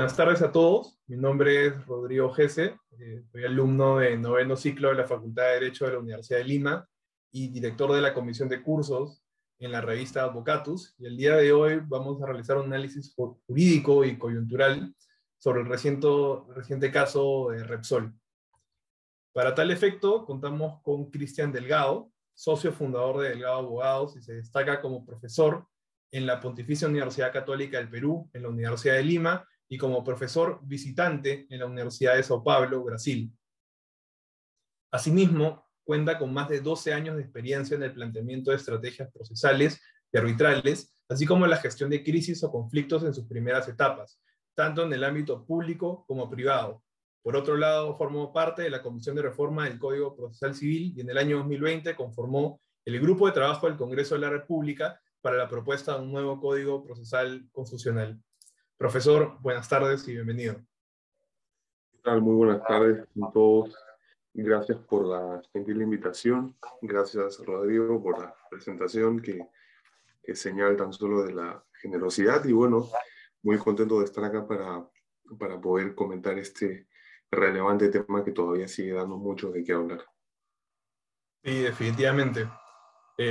Buenas tardes a todos. Mi nombre es Rodrigo Gese. Soy alumno de noveno ciclo de la Facultad de Derecho de la Universidad de Lima y director de la Comisión de Cursos en la revista Advocatus. Y el día de hoy vamos a realizar un análisis jurídico y coyuntural sobre el reciente caso de Repsol. Para tal efecto, contamos con Cristian Delgado, socio fundador de Delgado Abogados, y se destaca como profesor en la Pontificia Universidad Católica del Perú, en la Universidad de Lima, y como profesor visitante en la Universidad de Sao Paulo, Brasil. Asimismo, cuenta con más de 12 años de experiencia en el planteamiento de estrategias procesales y arbitrales, así como en la gestión de crisis o conflictos en sus primeras etapas, tanto en el ámbito público como privado. Por otro lado, formó parte de la Comisión de Reforma del Código Procesal Civil y en el año 2020 conformó el Grupo de Trabajo del Congreso de la República para la propuesta de un nuevo Código Procesal Constitucional. Profesor, buenas tardes y bienvenido. ¿Qué tal? Muy buenas tardes a todos. Gracias por la gentil invitación. Gracias, Rodrigo, por la presentación que señala tan solo de la generosidad. Y bueno, muy contento de estar acá para poder comentar este relevante tema que todavía sigue dando mucho de qué hablar. Sí, definitivamente.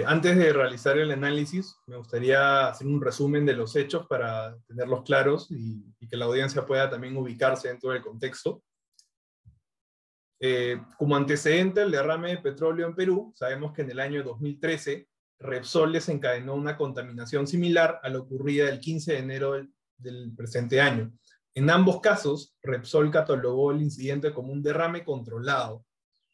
Antes de realizar el análisis, me gustaría hacer un resumen de los hechos para tenerlos claros y que la audiencia pueda también ubicarse dentro del contexto. Como antecedente al derrame de petróleo en Perú, sabemos que en el año 2013 Repsol desencadenó una contaminación similar a la ocurrida el 15 de enero del presente año. En ambos casos, Repsol catalogó el incidente como un derrame controlado.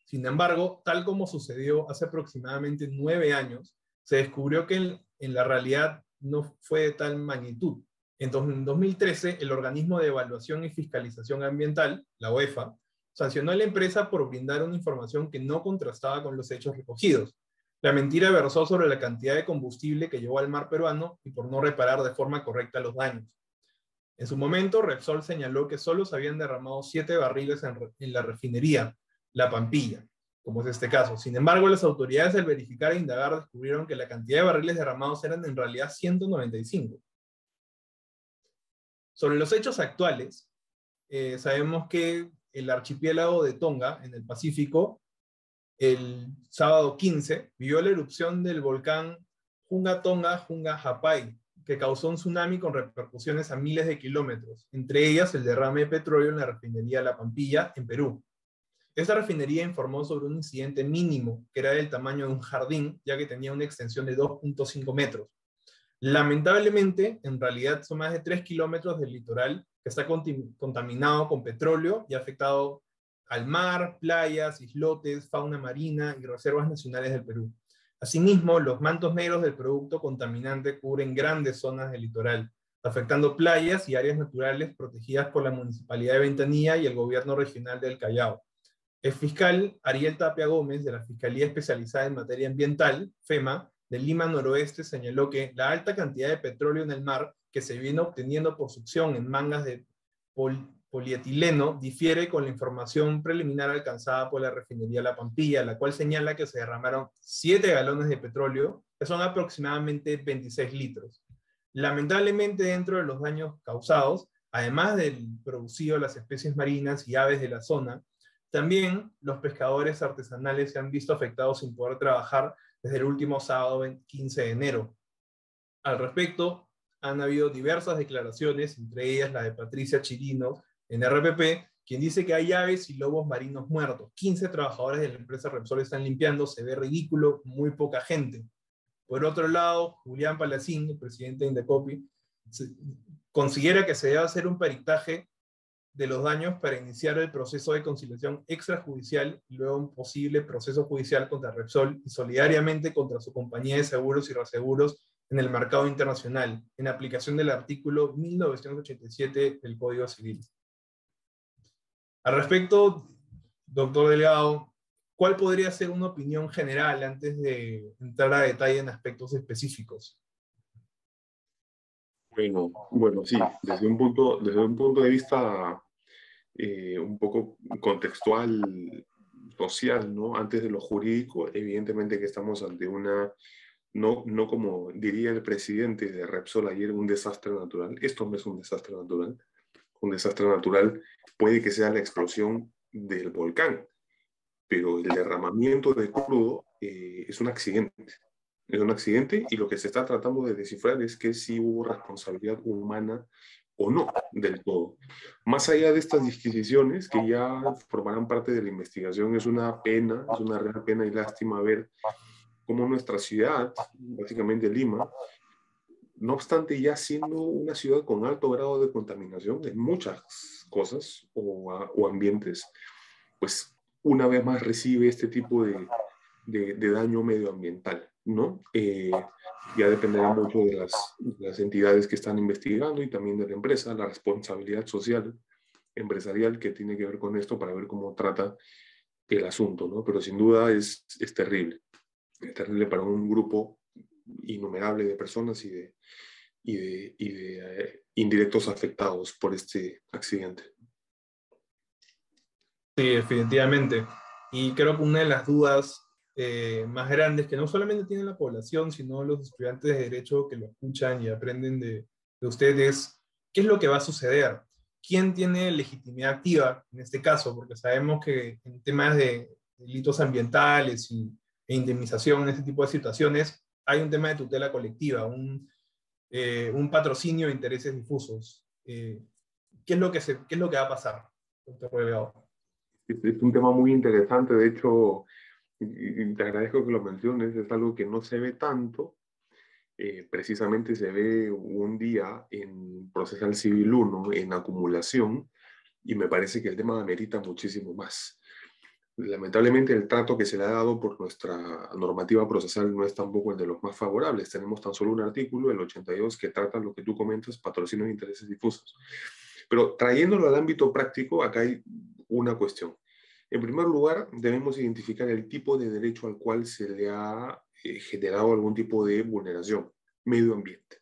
Sin embargo, tal como sucedió hace aproximadamente 9 años, se descubrió que en la realidad no fue de tal magnitud. Entonces, en 2013, el Organismo de Evaluación y Fiscalización Ambiental, la OEFA, sancionó a la empresa por brindar una información que no contrastaba con los hechos recogidos. La mentira versó sobre la cantidad de combustible que llevó al mar peruano y por no reparar de forma correcta los daños. En su momento, Repsol señaló que solo se habían derramado 7 barriles en la refinería, La Pampilla, como es este caso. Sin embargo, las autoridades al verificar e indagar descubrieron que la cantidad de barriles derramados eran en realidad 195. Sobre los hechos actuales, sabemos que el archipiélago de Tonga, en el Pacífico, el sábado 15, vivió la erupción del volcán Hunga Tonga Hunga Hapai, que causó un tsunami con repercusiones a miles de kilómetros, entre ellas el derrame de petróleo en la refinería La Pampilla, en Perú. Esta refinería informó sobre un incidente mínimo, que era del tamaño de un jardín, ya que tenía una extensión de 2.5 metros. Lamentablemente, en realidad son más de 3 kilómetros del litoral que está contaminado con petróleo y ha afectado al mar, playas, islotes, fauna marina y reservas nacionales del Perú. Asimismo, los mantos negros del producto contaminante cubren grandes zonas del litoral, afectando playas y áreas naturales protegidas por la Municipalidad de Ventanilla y el Gobierno Regional del Callao. El fiscal Ariel Tapia Gómez, de la Fiscalía Especializada en Materia Ambiental, FEMA, de Lima Noroeste, señaló que la alta cantidad de petróleo en el mar que se viene obteniendo por succión en mangas de polietileno difiere con la información preliminar alcanzada por la refinería La Pampilla, la cual señala que se derramaron 7 galones de petróleo, que son aproximadamente 26 litros. Lamentablemente, dentro de los daños causados, además del producido de las especies marinas y aves de la zona, también los pescadores artesanales se han visto afectados sin poder trabajar desde el último sábado 15 de enero. Al respecto, han habido diversas declaraciones, entre ellas la de Patricia Chirino en RPP, quien dice que hay aves y lobos marinos muertos. 15 trabajadores de la empresa Repsol están limpiando, se ve ridículo, muy poca gente. Por otro lado, Julián Palacín, el presidente de Indecopi, considera que se debe hacer un peritaje de los daños para iniciar el proceso de conciliación extrajudicial y luego un posible proceso judicial contra Repsol y solidariamente contra su compañía de seguros y reaseguros en el mercado internacional, en aplicación del artículo 1987 del Código Civil. Al respecto, doctor Delgado, ¿cuál podría ser una opinión general antes de entrar a detalle en aspectos específicos? Bueno, sí, desde un punto de vista un poco contextual, social, ¿no? Antes de lo jurídico, evidentemente que estamos ante una, no como diría el presidente de Repsol ayer, un desastre natural. Esto no es un desastre natural. Un desastre natural puede que sea la explosión del volcán, pero el derramamiento de crudo es un accidente. Es un accidente y lo que se está tratando de descifrar es que si hubo responsabilidad humana o no del todo. Más allá de estas disquisiciones que ya formarán parte de la investigación, es una pena, es una real pena y lástima ver cómo nuestra ciudad, básicamente Lima, no obstante ya siendo una ciudad con alto grado de contaminación en muchas cosas o ambientes, pues una vez más recibe este tipo de daño medioambiental, ¿no? Ya dependerá mucho de las entidades que están investigando y también de la empresa, la responsabilidad social, empresarial que tiene que ver con esto para ver cómo trata el asunto, ¿no? Pero sin duda es terrible. Es terrible para un grupo innumerable de personas y de indirectos afectados por este accidente. Sí, definitivamente. Y creo que una de las dudas más grandes que no solamente tiene la población, sino los estudiantes de Derecho que lo escuchan y aprenden de ustedes, ¿qué es lo que va a suceder? ¿Quién tiene legitimidad activa en este caso? Porque sabemos que en temas de delitos ambientales e indemnización en este tipo de situaciones, hay un tema de tutela colectiva, un patrocinio de intereses difusos. ¿Qué es lo que qué es lo que va a pasar, doctor Delgado? Es un tema muy interesante, de hecho, y te agradezco que lo menciones, es algo que no se ve tanto, precisamente se ve un día en Procesal Civil 1, en acumulación, y me parece que el tema amerita muchísimo más. Lamentablemente el trato que se le ha dado por nuestra normativa procesal no es tampoco el de los más favorables. Tenemos tan solo un artículo, el 82, que trata lo que tú comentas, patrocinio de intereses difusos. Pero trayéndolo al ámbito práctico, acá hay una cuestión. En primer lugar, debemos identificar el tipo de derecho al cual se le ha generado algún tipo de vulneración. Medio ambiente.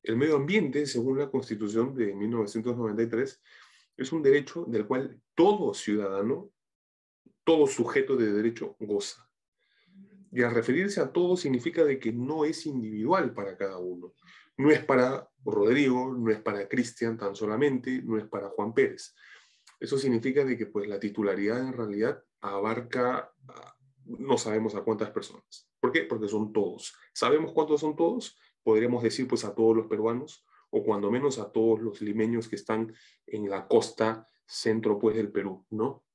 El medio ambiente, según la Constitución de 1993, es un derecho del cual todo ciudadano, todo sujeto de derecho goza. Y al referirse a todo significa de que no es individual para cada uno. No es para Rodrigo, no es para Cristian tan solamente, no es para Juan Pérez. Eso significa de que pues la titularidad en realidad abarca no sabemos a cuántas personas. ¿Por qué? Porque son todos. ¿Sabemos cuántos son todos? Podríamos decir pues a todos los peruanos o cuando menos a todos los limeños que están en la costa centro pues del Perú, ¿no?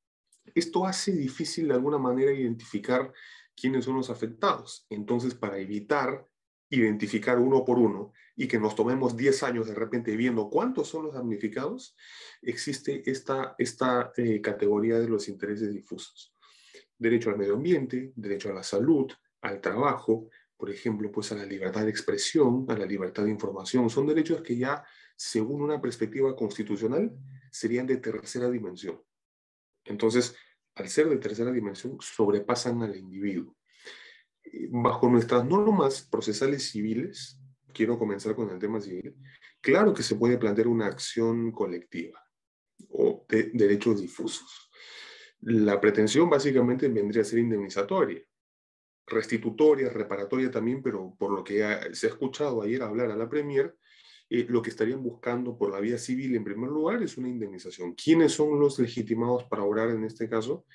Esto hace difícil de alguna manera identificar quiénes son los afectados. Entonces, para evitar identificar uno por uno y que nos tomemos 10 años de repente viendo cuántos son los damnificados, existe esta categoría de los intereses difusos. Derecho al medio ambiente, derecho a la salud, al trabajo, por ejemplo, pues a la libertad de expresión, a la libertad de información. Son derechos que ya, según una perspectiva constitucional, serían de tercera dimensión. Entonces, al ser de tercera dimensión, sobrepasan al individuo. Bajo nuestras normas procesales civiles, quiero comenzar con el tema civil, claro que se puede plantear una acción colectiva o de derechos difusos. La pretensión básicamente vendría a ser indemnizatoria, restitutoria, reparatoria también, pero por lo que se ha escuchado ayer hablar a la Premier, lo que estarían buscando por la vía civil en primer lugar es una indemnización. ¿Quiénes son los legitimados para obrar en este caso?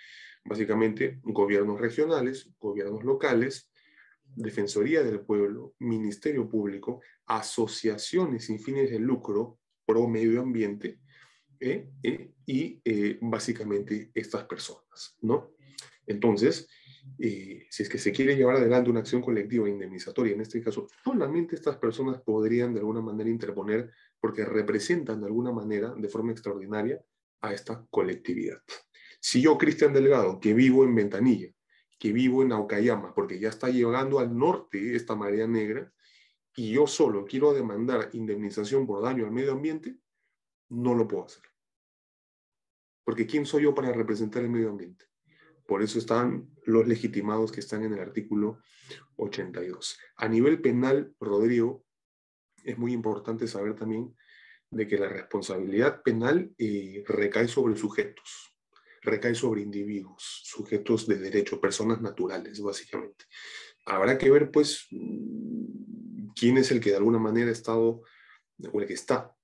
Básicamente gobiernos regionales, gobiernos locales, Defensoría del Pueblo, Ministerio Público, asociaciones sin fines de lucro pro medio ambiente y básicamente estas personas, ¿no? Entonces, si es que se quiere llevar adelante una acción colectiva indemnizatoria, en este caso, solamente estas personas podrían de alguna manera interponer porque representan de alguna manera, de forma extraordinaria, a esta colectividad. Si yo, Cristian Delgado, que vivo en Ventanilla, que vivo en Aucayama, porque ya está llegando al norte esta marea negra, y yo solo quiero demandar indemnización por daño al medio ambiente, no lo puedo hacer. Porque ¿quién soy yo para representar el medio ambiente? Por eso están los legitimados que están en el artículo 82. A nivel penal, Rodrigo, es muy importante saber también de que la responsabilidad penal recae sobre sujetos, recae sobre individuos, sujetos de derecho, personas naturales, básicamente. Habrá que ver, pues, quién es el que de alguna manera ha estado, o el que está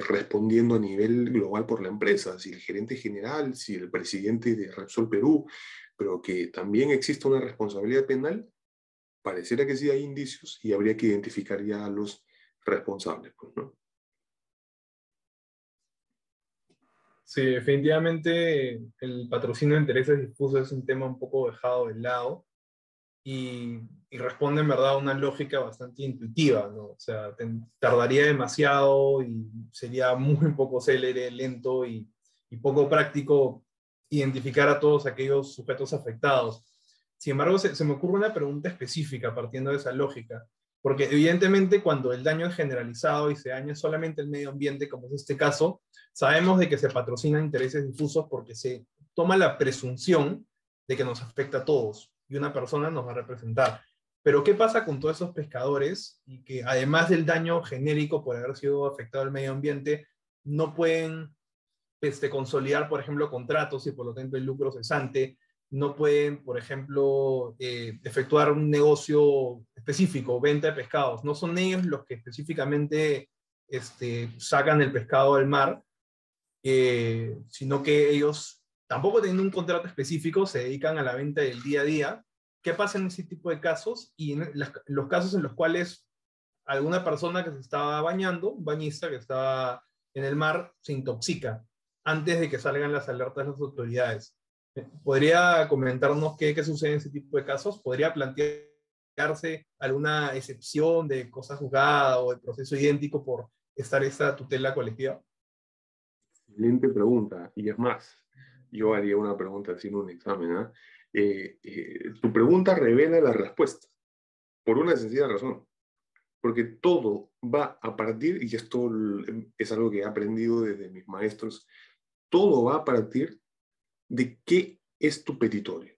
respondiendo a nivel global por la empresa, si el gerente general, si el presidente de Repsol Perú, pero que también existe una responsabilidad penal, pareciera que sí hay indicios y habría que identificar ya a los responsables, pues, ¿no? Sí, definitivamente el patrocinio de intereses difusos es un tema un poco dejado de lado y responde en verdad a una lógica bastante intuitiva, ¿no? O sea, tardaría demasiado y sería muy poco célere, lento y poco práctico identificar a todos aquellos sujetos afectados. Sin embargo, se me ocurre una pregunta específica partiendo de esa lógica, porque evidentemente cuando el daño es generalizado y se daña solamente el medio ambiente, como es este caso, sabemos de que se patrocinan intereses difusos porque se toma la presunción de que nos afecta a todos y una persona nos va a representar. Pero ¿qué pasa con todos esos pescadores y que además del daño genérico por haber sido afectado el medio ambiente, no pueden consolidar, por ejemplo, contratos y por lo tanto el lucro cesante, no pueden, por ejemplo, efectuar un negocio específico, venta de pescados? No son ellos los que específicamente sacan el pescado del mar, sino que ellos, tampoco teniendo un contrato específico, se dedican a la venta del día a día. ¿Qué pasa en ese tipo de casos? Y en los casos en los cuales alguna persona que se estaba bañando, un bañista que estaba en el mar, se intoxica antes de que salgan las alertas de las autoridades. ¿Podría comentarnos qué sucede en ese tipo de casos? ¿Podría plantearse alguna excepción de cosa juzgada o de proceso idéntico por estar esta tutela colectiva? Excelente pregunta. Y es más, yo haría una pregunta sin un examen, ¿ah? Tu pregunta revela la respuesta, por una sencilla razón. Porque todo va a partir, y esto es algo que he aprendido desde mis maestros, todo va a partir de qué es tu petitorio.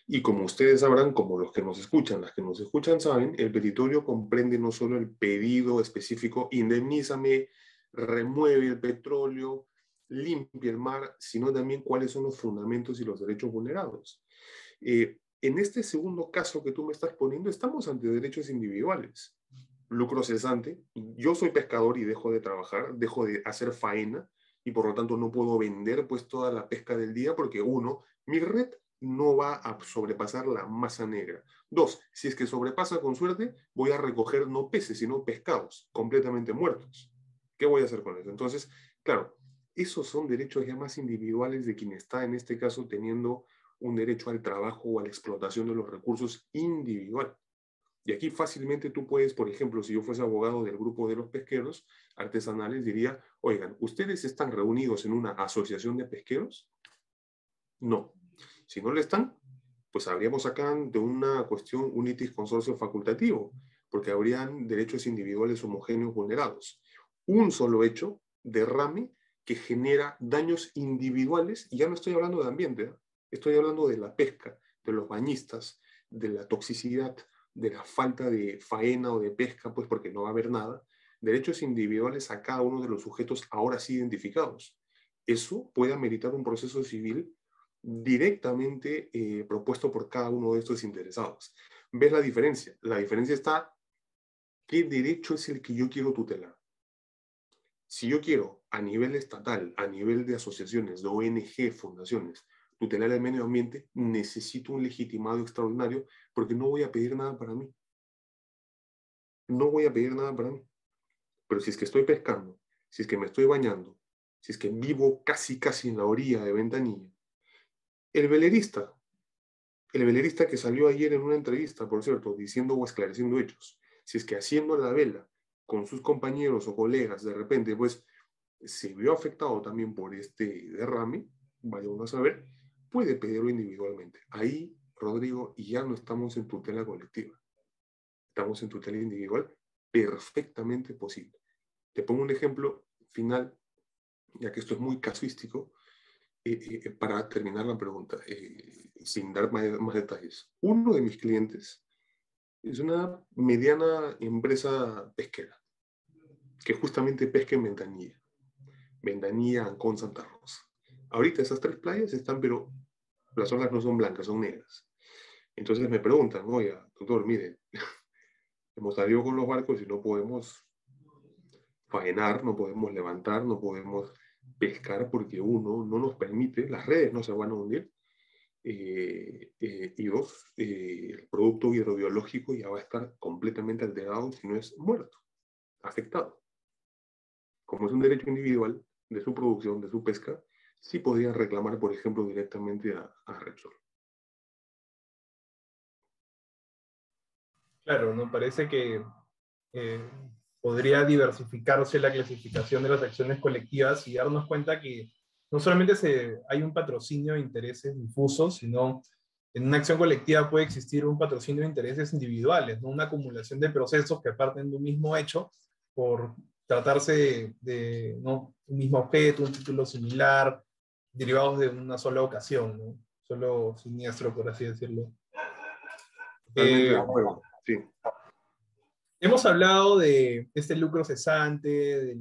Y como ustedes sabrán, como los que nos escuchan, las que nos escuchan saben, el petitorio comprende no solo el pedido específico, indemnízame, remueve el petróleo, limpia el mar, sino también cuáles son los fundamentos y los derechos vulnerados. En este segundo caso que tú me estás poniendo, estamos ante derechos individuales. Lucro cesante, yo soy pescador y dejo de trabajar, dejo de hacer faena y por lo tanto no puedo vender pues toda la pesca del día porque uno, mi red no va a sobrepasar la masa negra. Dos, si es que sobrepasa con suerte, voy a recoger no peces, sino pescados completamente muertos. ¿Qué voy a hacer con eso? Entonces, claro, esos son derechos ya más individuales de quien está en este caso teniendo un derecho al trabajo o a la explotación de los recursos individual. Y aquí fácilmente tú puedes, por ejemplo, si yo fuese abogado del grupo de los pesqueros artesanales, diría, oigan, ¿ustedes están reunidos en una asociación de pesqueros? No. Si no lo están, pues habríamos acá de una cuestión unitis consorcio facultativo, porque habrían derechos individuales homogéneos vulnerados. Un solo hecho, derrame, que genera daños individuales, y ya no estoy hablando de ambiente, ¿eh? Estoy hablando de la pesca, de los bañistas, de la toxicidad, de la falta de faena o de pesca, pues porque no va a haber nada, derechos individuales a cada uno de los sujetos ahora sí identificados. Eso puede ameritar un proceso civil directamente propuesto por cada uno de estos interesados. ¿Ves la diferencia? La diferencia está, ¿qué derecho es el que yo quiero tutelar? Si yo quiero a nivel estatal, a nivel de asociaciones, de ONG, fundaciones, tutelar el medio ambiente, necesito un legitimado extraordinario porque no voy a pedir nada para mí. No voy a pedir nada para mí. Pero si es que estoy pescando, si es que me estoy bañando, si es que vivo casi en la orilla de Ventanilla, el velerista que salió ayer en una entrevista, por cierto, diciendo o esclareciendo hechos, si es que haciendo la vela con sus compañeros o colegas, de repente, pues, se vio afectado también por este derrame, vaya uno a saber, puede pedirlo individualmente. Ahí, Rodrigo, ya no estamos en tutela colectiva, estamos en tutela individual, perfectamente posible. Te pongo un ejemplo final, ya que esto es muy casuístico, para terminar la pregunta, sin dar más detalles. Uno de mis clientes es una mediana empresa pesquera, que justamente pesca en Ventanilla. Ventanilla, Ancón, Santa Rosa. Ahorita esas tres playas están, pero las olas no son blancas, son negras. Entonces me preguntan, oiga, doctor, mire, hemos salido con los barcos y no podemos faenar, no podemos levantar, no podemos pescar porque uno no nos permite, las redes no se van a hundir, y dos, el producto hidrobiológico ya va a estar completamente alterado si no es muerto, afectado. Como es un derecho individual de su producción, de su pesca, sí podrían reclamar, por ejemplo, directamente a Repsol. Claro, ¿no? Parece que eh, podría diversificarse la clasificación de las acciones colectivas y darnos cuenta que no solamente hay un patrocinio de intereses difusos, sino en una acción colectiva puede existir un patrocinio de intereses individuales, ¿no? Una acumulación de procesos que parten de un mismo hecho por tratarse ¿no? un mismo objeto, un título similar, derivados de una sola ocasión, ¿no? Solo siniestro, por así decirlo. Totalmente de acuerdo, sí. Hemos hablado de este lucro cesante,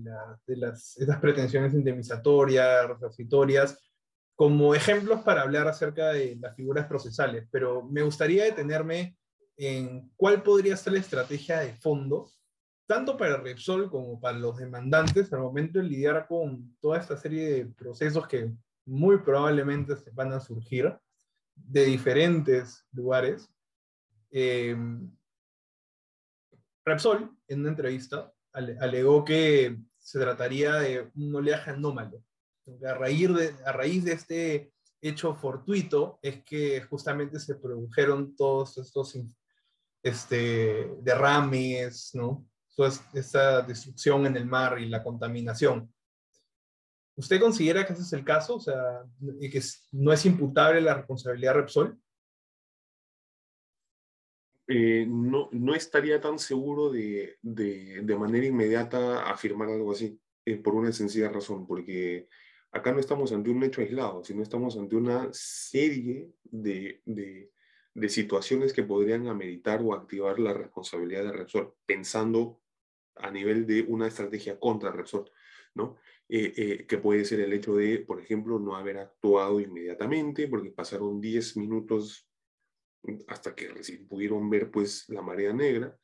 estas pretensiones indemnizatorias, resarcitorias, como ejemplos para hablar acerca de las figuras procesales, pero me gustaría detenerme en cuál podría ser la estrategia de fondo, tanto para Repsol como para los demandantes, al momento de lidiar con toda esta serie de procesos que muy probablemente se van a surgir de diferentes lugares. Eh, Repsol, en una entrevista, alegó que se trataría de un oleaje anómalo. A raíz de este hecho fortuito es que justamente se produjeron todos estos derrames, ¿no? Toda esta destrucción en el mar y la contaminación. ¿Usted considera que ese es el caso? O sea, que no es imputable la responsabilidad de Repsol. No estaría tan seguro de manera inmediata afirmar algo así, por una sencilla razón, porque acá no estamos ante un hecho aislado, sino estamos ante una serie de situaciones que podrían ameritar o activar la responsabilidad de Repsol, pensando a nivel de una estrategia contra Repsol, ¿no? Que puede ser el hecho de, por ejemplo, no haber actuado inmediatamente, porque pasaron 10 minutos hasta que recién pudieron ver pues la marea negra,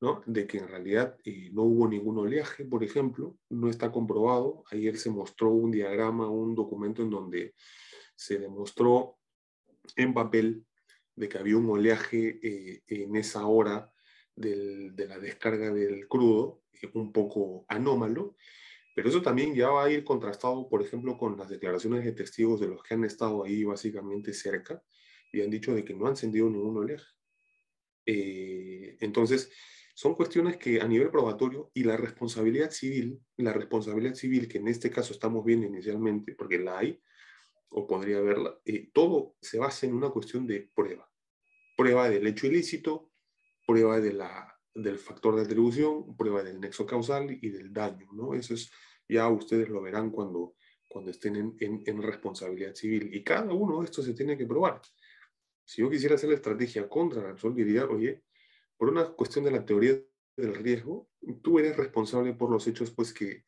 ¿no? De que en realidad no hubo ningún oleaje, por ejemplo, no está comprobado. Ayer se mostró un diagrama, un documento en donde se demostró en papel de que había un oleaje en esa hora de la descarga del crudo, un poco anómalo, pero eso también ya va a ir contrastado, por ejemplo, con las declaraciones de testigos de los que han estado ahí básicamente cerca y han dicho de que no han sentido ningún oleaje. Entonces, son cuestiones que a nivel probatorio y la responsabilidad civil que en este caso estamos viendo inicialmente, porque la hay, o podría haberla, todo se basa en una cuestión de prueba. Prueba del hecho ilícito, prueba del factor de atribución, prueba del nexo causal y del daño, ¿no? Eso es, ya ustedes lo verán cuando estén en responsabilidad civil. Y cada uno de estos se tiene que probar. Si yo quisiera hacer la estrategia contra Repsol, diría, oye, por una cuestión de la teoría del riesgo, tú eres responsable por los hechos pues que,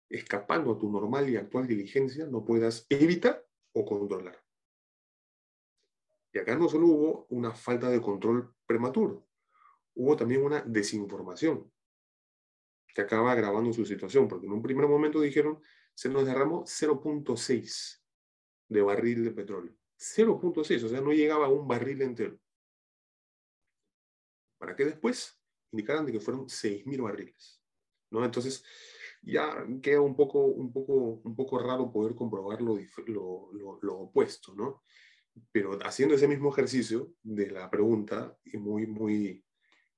escapando a tu normal y actual diligencia, no puedas evitar o controlar. Y acá no solo hubo una falta de control prematuro, hubo también una desinformación que acaba agravando su situación, porque en un primer momento dijeron, se nos derramó 0.6 de barril de petróleo. 0.6, o sea, no llegaba a un barril entero. Para que después indicaran de que fueron 6.000 barriles, ¿no? Entonces, ya queda un poco raro poder comprobar lo opuesto, ¿no? Pero haciendo ese mismo ejercicio de la pregunta, y muy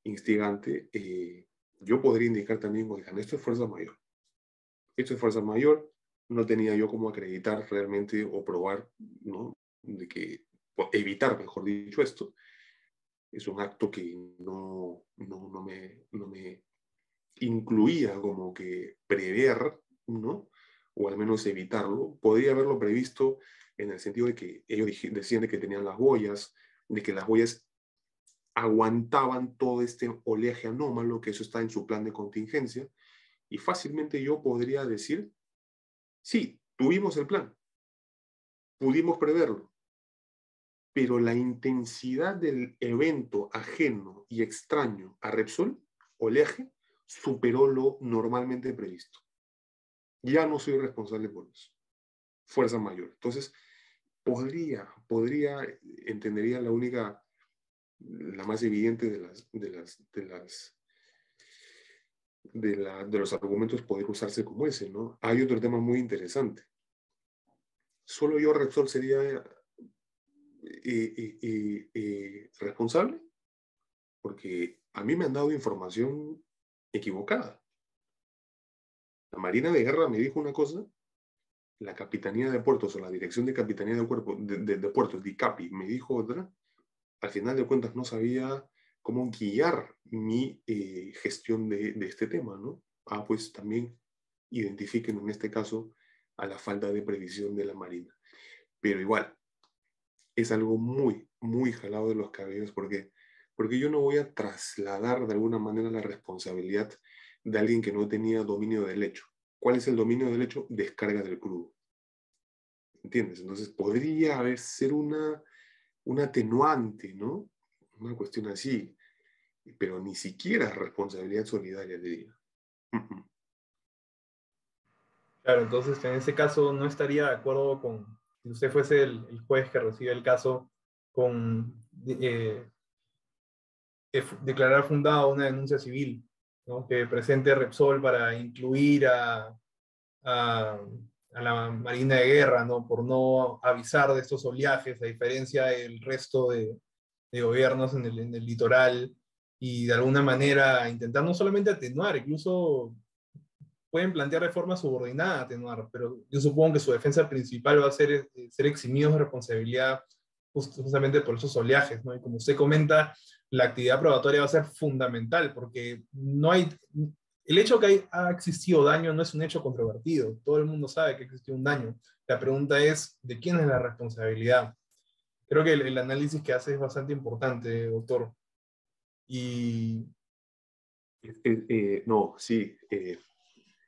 instigante, yo podría indicar también, oigan, esto es fuerza mayor. Esto es fuerza mayor, no tenía yo cómo acreditar realmente o probar, ¿no? De que, evitar, mejor dicho, esto. Es un acto que no me incluía como que prever, ¿no? O al menos evitarlo. Podría haberlo previsto en el sentido de que ellos decían de que tenían las boyas, de que las boyas aguantaban todo este oleaje anómalo, que eso está en su plan de contingencia, y fácilmente yo podría decir, sí, tuvimos el plan, pudimos preverlo, pero la intensidad del evento ajeno y extraño a Repsol, oleaje, superó lo normalmente previsto. Ya no soy responsable por eso. Fuerza mayor. Entonces, entendería la más evidente de los argumentos poder usarse como ese, ¿no? Hay otro tema muy interesante. ¿Solo yo, Repsol, sería responsable? Porque a mí me han dado información equivocada. La Marina de Guerra me dijo una cosa, la Capitanía de Puertos o la Dirección de Capitanía de Puertos, DICAPI, me dijo otra. Al final de cuentas no sabía cómo guiar mi gestión de este tema, ¿no? Pues también identifiquen en este caso a la falta de previsión de la Marina. Pero igual, es algo muy, muy jalado de los cabellos porque yo no voy a trasladar de alguna manera la responsabilidad de alguien que no tenía dominio del hecho. ¿Cuál es el dominio del hecho? Descarga del crudo. ¿Entiendes? Entonces podría haber ser un atenuante, ¿no? Una cuestión así, pero ni siquiera responsabilidad solidaria, diría. Claro, entonces en ese caso no estaría de acuerdo con, si usted fuese el juez que recibe el caso, con declarar fundada una denuncia civil, ¿no? Que presente Repsol para incluir a la Marina de Guerra, ¿no? Por no avisar de estos oleajes, a diferencia del resto de gobiernos en el litoral, y de alguna manera intentar no solamente atenuar, incluso pueden plantear de forma subordinada atenuar, pero yo supongo que su defensa principal va a ser ser eximidos de responsabilidad justamente por esos oleajes, ¿no? Y como usted comenta, la actividad probatoria va a ser fundamental, porque no hay, el hecho que ha existido daño no es un hecho controvertido, todo el mundo sabe que existió un daño. La pregunta es, ¿de quién es la responsabilidad? Creo que el análisis que hace es bastante importante, doctor. Y No, sí,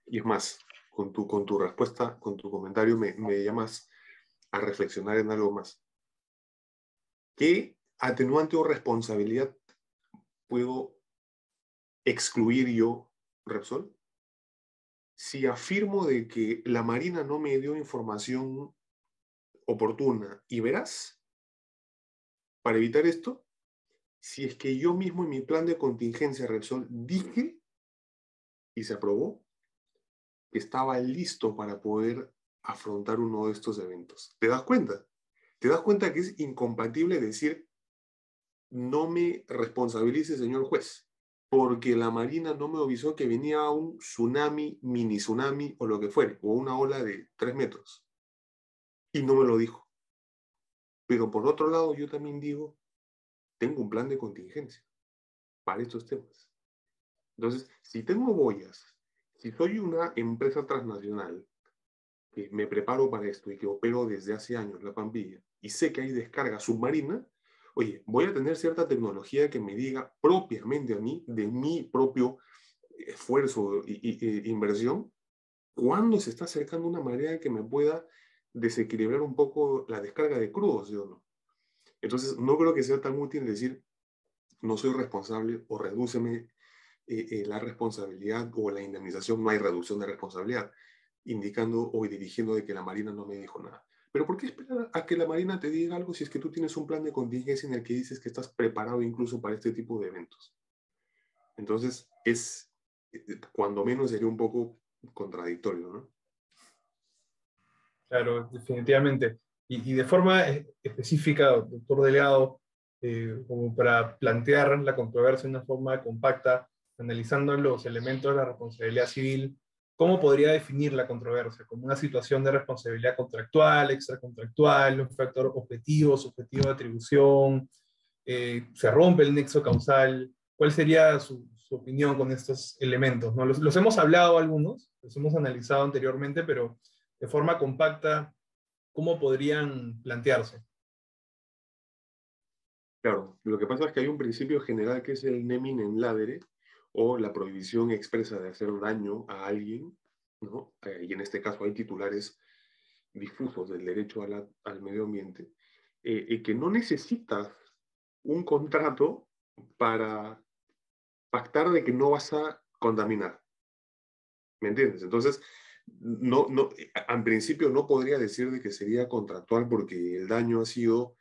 y es más, con tu respuesta, con tu comentario, me llamas a reflexionar en algo más. ¿Qué atenuante o responsabilidad puedo excluir yo, Repsol? Si afirmo de que la Marina no me dio información oportuna y veraz para evitar esto, si es que yo mismo en mi plan de contingencia, Repsol, dije y se aprobó que estaba listo para poder afrontar uno de estos eventos. ¿Te das cuenta? ¿Te das cuenta que es incompatible decir no me responsabilice, señor juez, porque la Marina no me avisó que venía un tsunami, mini tsunami o lo que fuere, o una ola de 3 metros, y no me lo dijo? Pero por otro lado, yo también digo, tengo un plan de contingencia para estos temas. Entonces, si tengo boyas, si soy una empresa transnacional que me preparo para esto y que opero desde hace años la Pampilla y sé que hay descarga submarina, oye, voy a tener cierta tecnología que me diga propiamente a mí, de mi propio esfuerzo e inversión, cuándo se está acercando una marea que me pueda desequilibrar un poco la descarga de crudos, ¿sí o no? Entonces, no creo que sea tan útil decir, no soy responsable o redúceme la responsabilidad o la indemnización, no hay reducción de responsabilidad, indicando o dirigiendo de que la Marina no me dijo nada. Pero ¿por qué esperar a que la Marina te diga algo si es que tú tienes un plan de contingencia en el que dices que estás preparado incluso para este tipo de eventos? Entonces, cuando menos sería un poco contradictorio, ¿no? claro, definitivamente. Y de forma específica, doctor Delgado, como para plantear la controversia de una forma compacta, analizando los elementos de la responsabilidad civil, ¿cómo podría definir la controversia? ¿Como una situación de responsabilidad contractual, extracontractual, un factor objetivo, subjetivo de atribución? ¿Se rompe el nexo causal? ¿Cuál sería su opinión con estos elementos? ¿No? Los hemos hablado algunos, los hemos analizado anteriormente, pero de forma compacta, ¿cómo podrían plantearse? Claro, lo que pasa es que hay un principio general que es el nemin in ladere, o la prohibición expresa de hacer daño a alguien, ¿no? Y en este caso hay titulares difusos del derecho al medio ambiente, y que no necesitas un contrato para pactar de que no vas a contaminar. ¿Me entiendes? Entonces, en principio no podría decir de que sería contractual porque el daño ha sido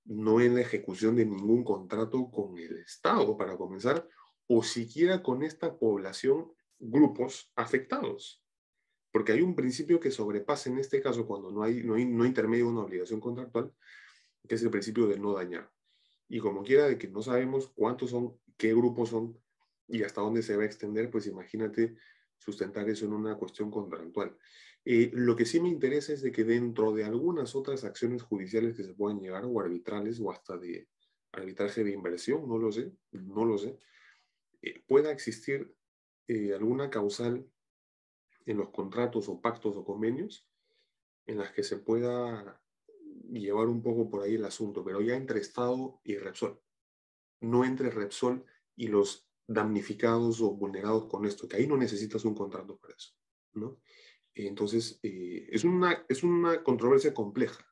no en la ejecución de ningún contrato con el Estado, para comenzar, o siquiera con esta población, grupos afectados. Porque hay un principio que sobrepasa en este caso cuando no intermedia una obligación contractual, que es el principio de no dañar. Y como quiera de que no sabemos cuántos son, qué grupos son y hasta dónde se va a extender, pues imagínate sustentar eso en una cuestión contractual. Lo que sí me interesa es de que dentro de algunas otras acciones judiciales que se puedan llegar, o arbitrales, o hasta de arbitraje de inversión, no lo sé, pueda existir alguna causal en los contratos o pactos o convenios en las que se pueda llevar un poco por ahí el asunto, pero ya entre Estado y Repsol, no entre Repsol y los damnificados o vulnerados con esto, que ahí no necesitas un contrato para eso, ¿no? Entonces, es una controversia compleja,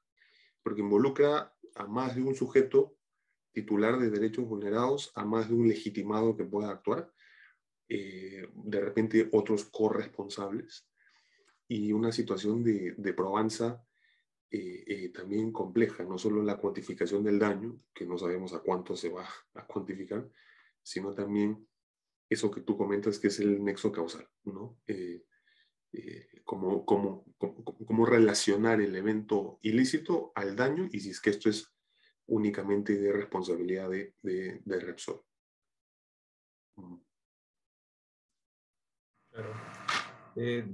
porque involucra a más de un sujeto titular de derechos vulnerados, a más de un legitimado que pueda actuar, de repente otros corresponsables, y una situación de probanza también compleja, no solo la cuantificación del daño, que no sabemos a cuánto se va a cuantificar, sino también eso que tú comentas que es el nexo causal, ¿no? Cómo relacionar el evento ilícito al daño y si es que esto es únicamente de responsabilidad de Repsol. Claro.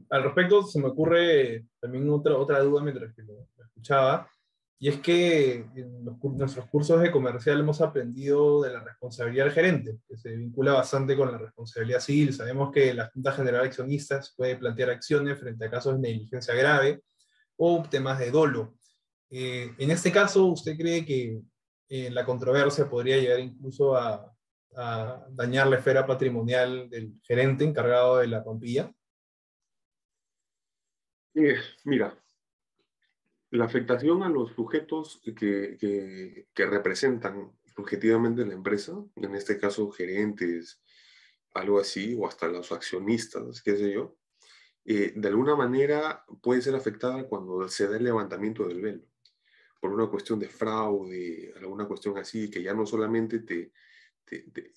Al respecto, se me ocurre también otra duda mientras que lo escuchaba, y es que en nuestros cursos de comercial hemos aprendido de la responsabilidad del gerente, que se vincula bastante con la responsabilidad civil. Sabemos que la Junta General de Accionistas puede plantear acciones frente a casos de negligencia grave o temas de dolo. En este caso, ¿usted cree que la controversia podría llegar incluso a dañar la esfera patrimonial del gerente encargado de la pampilla? Mira, la afectación a los sujetos que representan subjetivamente la empresa, en este caso gerentes, algo así, o hasta los accionistas, qué sé yo, de alguna manera puede ser afectada cuando se da el levantamiento del velo, por una cuestión de fraude, alguna cuestión así, que ya no solamente te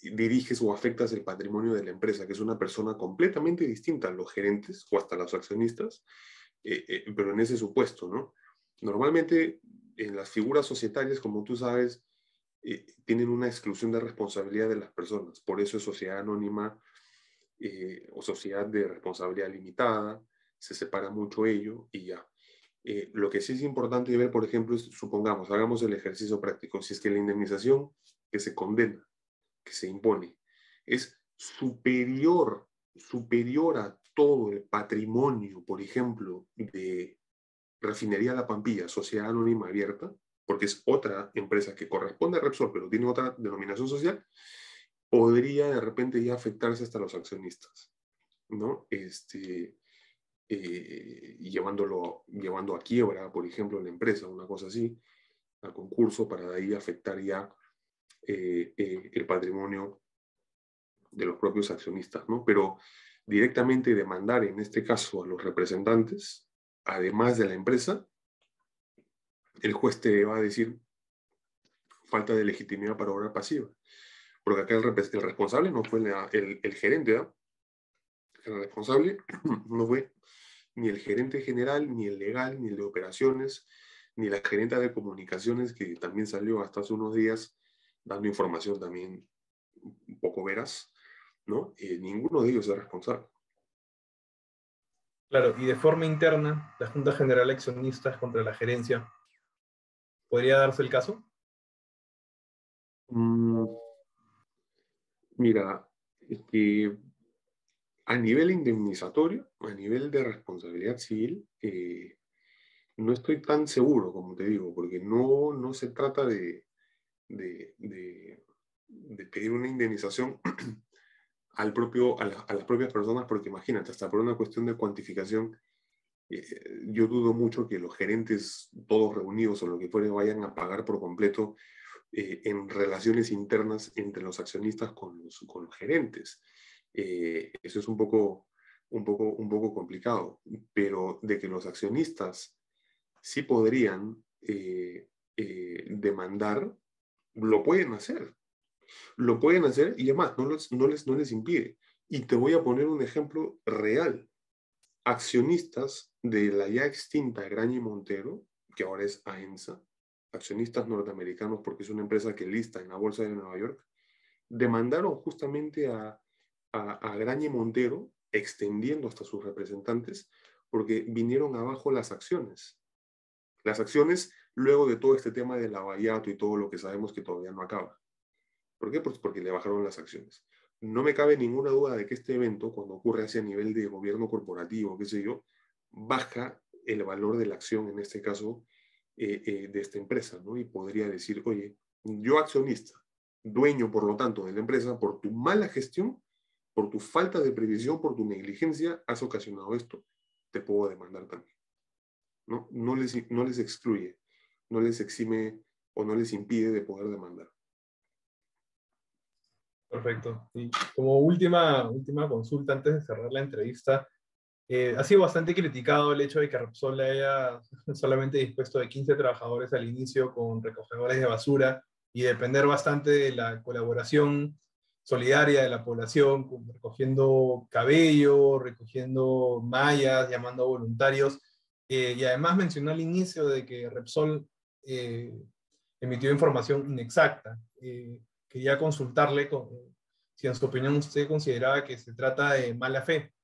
diriges o afectas el patrimonio de la empresa, que es una persona completamente distinta a los gerentes o hasta los accionistas, pero en ese supuesto, ¿no? Normalmente en las figuras societarias, como tú sabes, tienen una exclusión de responsabilidad de las personas, por eso es sociedad anónima o sociedad de responsabilidad limitada, se separa mucho ello y ya. Lo que sí es importante ver, por ejemplo, es, supongamos, hagamos el ejercicio práctico, si es que la indemnización que se condena, que se impone, es superior a todo el patrimonio, por ejemplo, de Refinería La Pampilla, Sociedad Anónima Abierta, porque es otra empresa que corresponde a Repsol, pero tiene otra denominación social, podría de repente ya afectarse hasta los accionistas, ¿no? Llevando a quiebra, por ejemplo, la empresa, una cosa así, a concurso, para de ahí afectar ya el patrimonio de los propios accionistas, ¿no? Pero directamente demandar, en este caso, a los representantes, además de la empresa, el juez te va a decir falta de legitimidad para obra pasiva. Porque acá el responsable no fue el gerente, ¿no? El responsable no fue ni el gerente general, ni el legal, ni el de operaciones, ni la gerenta de comunicaciones, que también salió hasta hace unos días dando información también un poco veraz, ¿no? Ninguno de ellos es responsable. Claro, y de forma interna, la Junta General de Accionistas contra la gerencia, ¿podría darse el caso? Mm, mira, es que a nivel indemnizatorio, a nivel de responsabilidad civil, no estoy tan seguro, como te digo, porque no se trata de, de, de pedir una indemnización a las propias personas, porque imagínate, hasta por una cuestión de cuantificación, yo dudo mucho que los gerentes, todos reunidos o lo que fuere, vayan a pagar por completo en relaciones internas entre los accionistas con los gerentes. Eso es un poco complicado, pero de que los accionistas sí podrían demandar, lo pueden hacer. Lo pueden hacer y además no les impide. Y te voy a poner un ejemplo real. Accionistas de la ya extinta Graña Montero, que ahora es AENSA, accionistas norteamericanos porque es una empresa que lista en la Bolsa de Nueva York, demandaron justamente a Graña Montero, extendiendo hasta sus representantes, porque vinieron abajo las acciones. Las acciones luego de todo este tema del lavallato y todo lo que sabemos que todavía no acaba. ¿Por qué? Pues porque le bajaron las acciones. No me cabe ninguna duda de que este evento, cuando ocurre a ese nivel de gobierno corporativo, qué sé yo, baja el valor de la acción, en este caso, de esta empresa, ¿no? Y podría decir, oye, yo accionista, dueño, por lo tanto, de la empresa, por tu mala gestión, por tu falta de previsión, por tu negligencia, has ocasionado esto, te puedo demandar también, ¿no? No les excluye, no les exime o no les impide de poder demandar. Perfecto. Y como última consulta antes de cerrar la entrevista, ha sido bastante criticado el hecho de que Repsol haya solamente dispuesto de 15 trabajadores al inicio con recogedores de basura y depender bastante de la colaboración solidaria de la población, recogiendo cabello, recogiendo mallas, llamando a voluntarios. Y además mencionó al inicio de que Repsol eh, emitió información inexacta. Quería consultarle si en su opinión usted consideraba que se trata de mala fe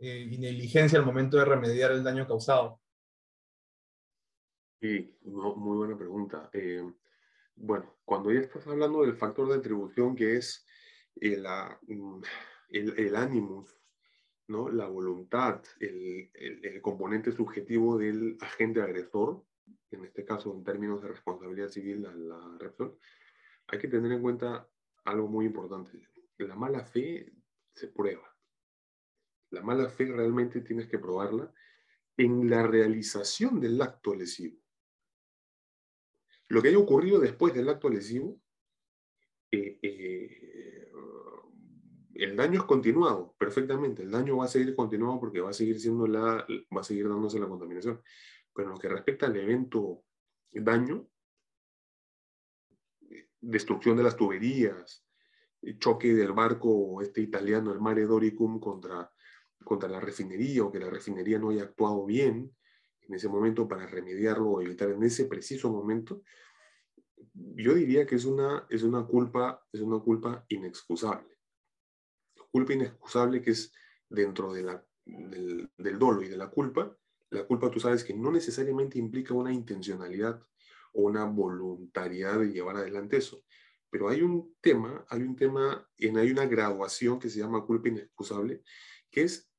y negligencia al momento de remediar el daño causado. Sí, muy buena pregunta. Bueno, cuando ya estás hablando del factor de atribución que es el ánimos, ¿no? La voluntad, el componente subjetivo del agente agresor, en este caso en términos de responsabilidad civil a la Repsol, hay que tener en cuenta algo muy importante. La mala fe se prueba. La mala fe realmente tienes que probarla en la realización del acto lesivo. Lo que haya ocurrido después del acto lesivo, el daño es continuado, perfectamente. El daño va a seguir continuado porque va a seguir dándose la contaminación. Pero en lo que respecta al evento daño, destrucción de las tuberías, choque del barco italiano, el Mare Doricum, contra la refinería, o que la refinería no haya actuado bien en ese momento para remediarlo o evitar en ese preciso momento, yo diría que es una culpa inexcusable. Culpa inexcusable que es dentro del dolo y de la culpa. La culpa, tú sabes que no necesariamente implica una intencionalidad o una voluntariedad de llevar adelante eso. Pero hay una graduación que se llama culpa inexcusable, que es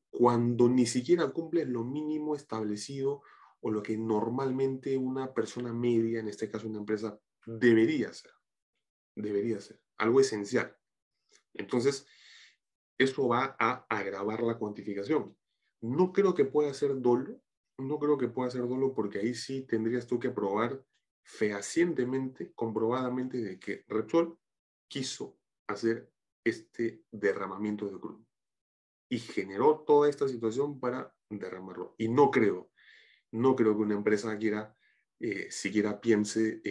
cuando ni siquiera cumples lo mínimo establecido o lo que normalmente una persona media, en este caso una empresa, debería ser. Debería ser. Algo esencial. Entonces, eso va a agravar la cuantificación. No creo que pueda ser dolo, porque ahí sí tendrías tú que probar fehacientemente, comprobadamente, de que Repsol quiso hacer este derramamiento de crudo y generó toda esta situación para derramarlo. Y no creo que una empresa siquiera piense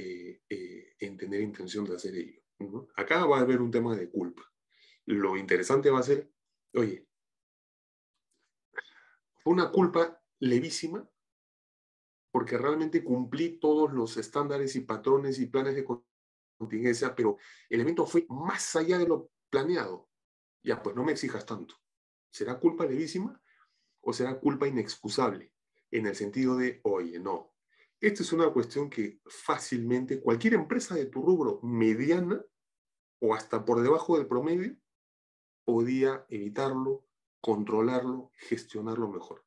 en tener intención de hacer ello, ¿no? Acá va a haber un tema de culpa. Lo interesante va a ser, oye, fue una culpa levísima porque realmente cumplí todos los estándares y patrones y planes de contingencia, pero el evento fue más allá de lo planeado. Ya, pues no me exijas tanto. ¿Será culpa levísima o será culpa inexcusable? En el sentido de, oye, no. Esta es una cuestión que fácilmente cualquier empresa de tu rubro mediana o hasta por debajo del promedio podía evitarlo, controlarlo, gestionarlo mejor.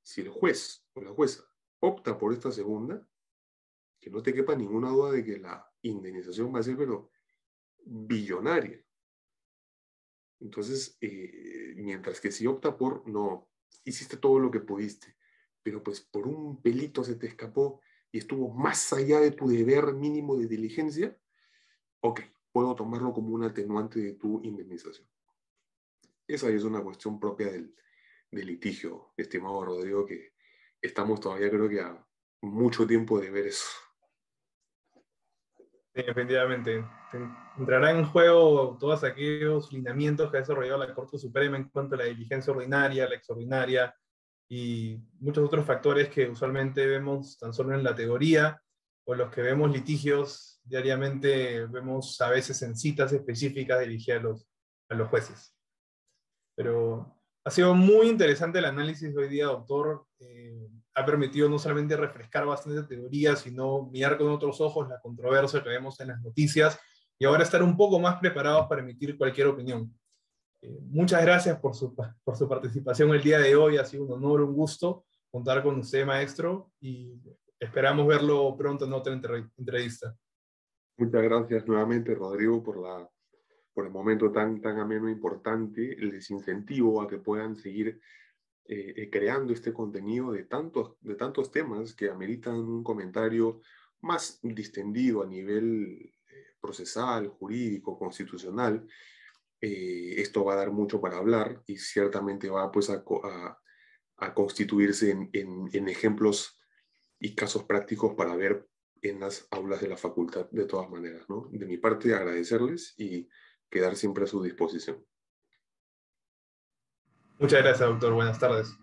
Si el juez o la jueza opta por esta segunda, que no te quepa ninguna duda de que la indemnización va a ser, pero billonaria. Entonces, mientras que si opta por, no, hiciste todo lo que pudiste, pero pues por un pelito se te escapó y estuvo más allá de tu deber mínimo de diligencia, ok, puedo tomarlo como un atenuante de tu indemnización. esa es una cuestión propia del litigio, estimado Rodrigo, que estamos todavía creo que a mucho tiempo de ver eso. Sí, definitivamente. Entrará en juego todos aquellos lineamientos que ha desarrollado la Corte Suprema en cuanto a la diligencia ordinaria, la extraordinaria y muchos otros factores que usualmente vemos tan solo en la teoría o los que vemos litigios diariamente, vemos a veces en citas específicas dirigidas a los jueces. Pero ha sido muy interesante el análisis de hoy día, doctor. Ha permitido no solamente refrescar bastante teoría, sino mirar con otros ojos la controversia que vemos en las noticias y ahora estar un poco más preparados para emitir cualquier opinión. Muchas gracias por su participación el día de hoy. Ha sido un honor, un gusto contar con usted, maestro, y esperamos verlo pronto en otra entrevista. Muchas gracias nuevamente, Rodrigo, por el momento tan ameno e importante. Les incentivo a que puedan seguir creando este contenido de tantos temas que ameritan un comentario más distendido a nivel procesal, jurídico, constitucional. Esto va a dar mucho para hablar y ciertamente va pues a constituirse en ejemplos y casos prácticos para ver en las aulas de la facultad de todas maneras, ¿no? De mi parte, agradecerles y quedar siempre a su disposición. Muchas gracias, doctor. Buenas tardes.